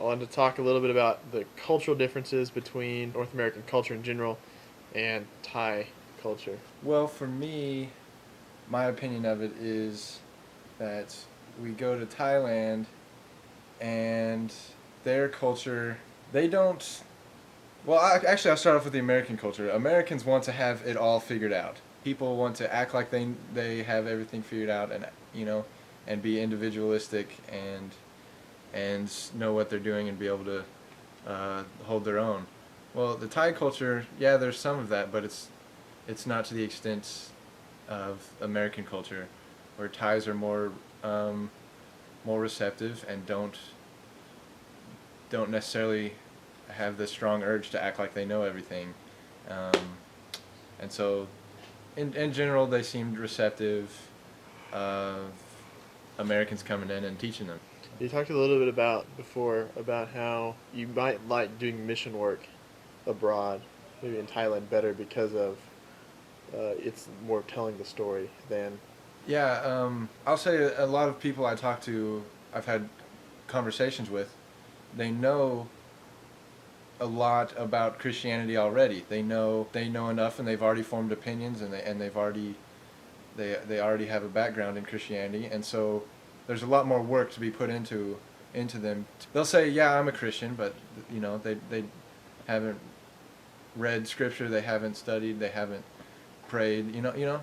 I wanted to talk a little bit about the cultural differences between North American culture in general and Thai culture. Well, for me, my opinion of it is that we go to Thailand and their culture, they don't. Well, actually, I'll start off with the American culture. Americans want to have it all figured out. People want to act like they have everything figured out, and and be individualistic and know what they're doing and be able to hold their own. Well, the Thai culture, yeah, there's some of that, but it's not to the extent of American culture, where Thais are more receptive and don't necessarily have this strong urge to act like they know everything, um, and so in general they seemed receptive of Americans coming in and teaching them. You talked a little bit about before about how you might like doing mission work abroad, maybe in Thailand better because of it's more telling the story than. Yeah, I'll say a lot of people I talk to, I've had conversations with, they know a lot about Christianity already. They know enough, and they've already formed opinions, and they already have a background in Christianity, and so there's a lot more work to be put into them. They'll say, "Yeah, I'm a Christian," but they haven't read scripture, they haven't studied, they haven't prayed.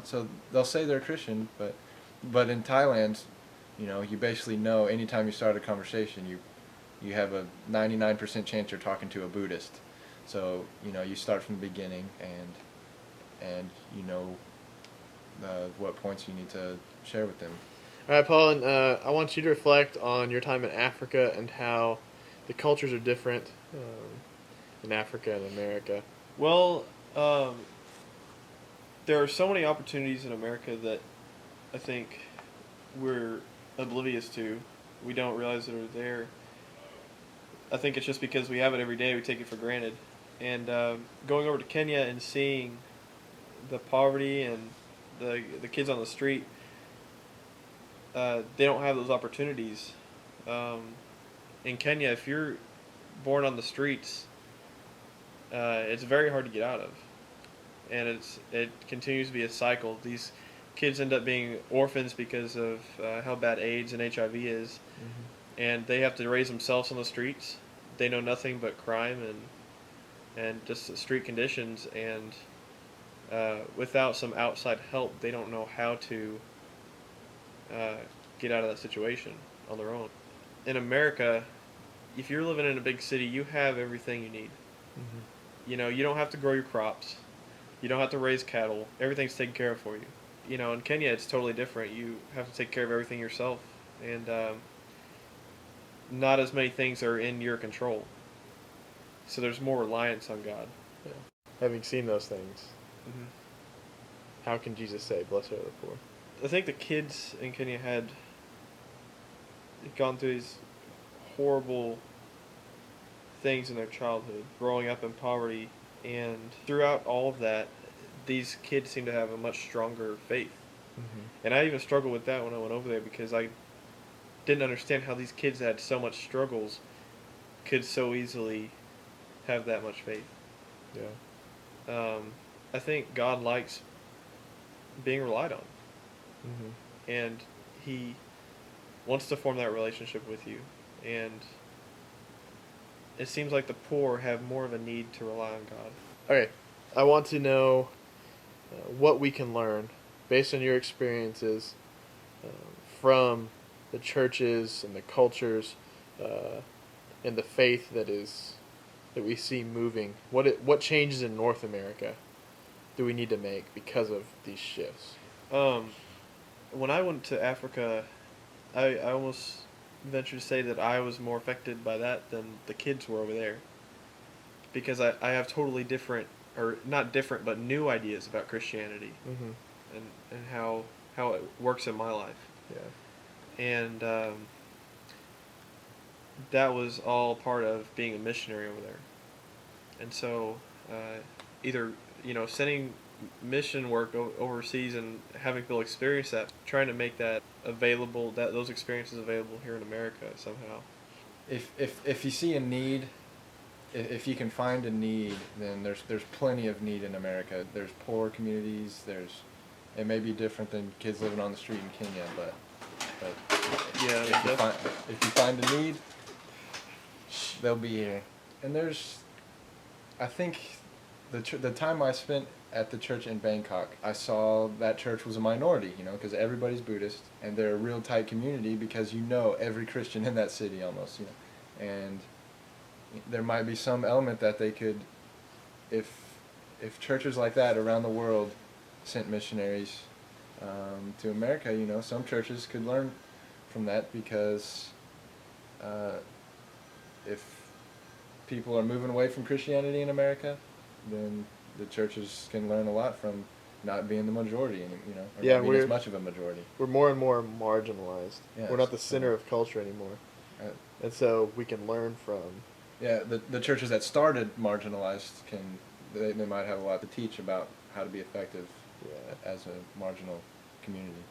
So they'll say they're Christian, but in Thailand, you basically know anytime you start a conversation, you have a 99% chance you're talking to a Buddhist. So you start from the beginning, and what points you need to share with them. All right, Paul, and I want you to reflect on your time in Africa and how the cultures are different in Africa and America. Well, um, there are so many opportunities in America that I think we're oblivious to. We don't realize that are there. I think it's just because we have it every day, we take it for granted. And going over to Kenya and seeing the poverty and the kids on the street, they don't have those opportunities. Um, in Kenya, if you're born on the streets, it's very hard to get out of, and it continues to be a cycle. These kids end up being orphans because of how bad AIDS and HIV is, and they have to raise themselves on the streets. They know nothing but crime and just the street conditions, and without some outside help, they don't know how to uh, get out of that situation on their own. In America, if you're living in a big city, you have everything you need. You don't have to grow your crops. You don't have to raise cattle. Everything's taken care of for you. In Kenya, it's totally different. You have to take care of everything yourself, and not as many things are in your control. So there's more reliance on God. Yeah. Having seen those things, Mm-hmm. how can Jesus say, "Blessed are the poor"? I think the kids in Kenya had gone through these horrible things in their childhood, growing up in poverty, and throughout all of that, these kids seem to have a much stronger faith. And I even struggled with that when I went over there because I didn't understand how these kids that had so much struggles could so easily have that much faith. Yeah. I think God likes being relied on, and He wants to form that relationship with you. And it seems like the poor have more of a need to rely on God. Okay, I want to know what we can learn based on your experiences from the churches and the cultures and the faith that we see moving. What changes in North America do we need to make because of these shifts? When I went to Africa, I almost venture to say that I was more affected by that than the kids were over there. Because I have totally different, or not different, but new ideas about Christianity and how it works in my life. Yeah. And that was all part of being a missionary over there. And so either, sending mission work overseas and having people experience that, trying to make that available, those experiences available here in America somehow. if you see a need, if you can find a need, then there's plenty of need in America. There's poor communities. It may be different than kids living on the street in Kenya, but Yeah, if you find a need, they'll be here. And I think the time I spent at the church in Bangkok, I saw that church was a minority, because everybody's Buddhist, and they're a real tight community because every Christian in that city almost, and there might be some element that they could, if churches like that around the world sent missionaries to America, some churches could learn from that, because if people are moving away from Christianity in America, then the churches can learn a lot from not being the majority, or not being as much of a majority. We're more and more marginalized. Yes, we're not the center of culture anymore, and so we can learn from. Yeah, the churches that started marginalized they might have a lot to teach about how to be effective as a marginal community.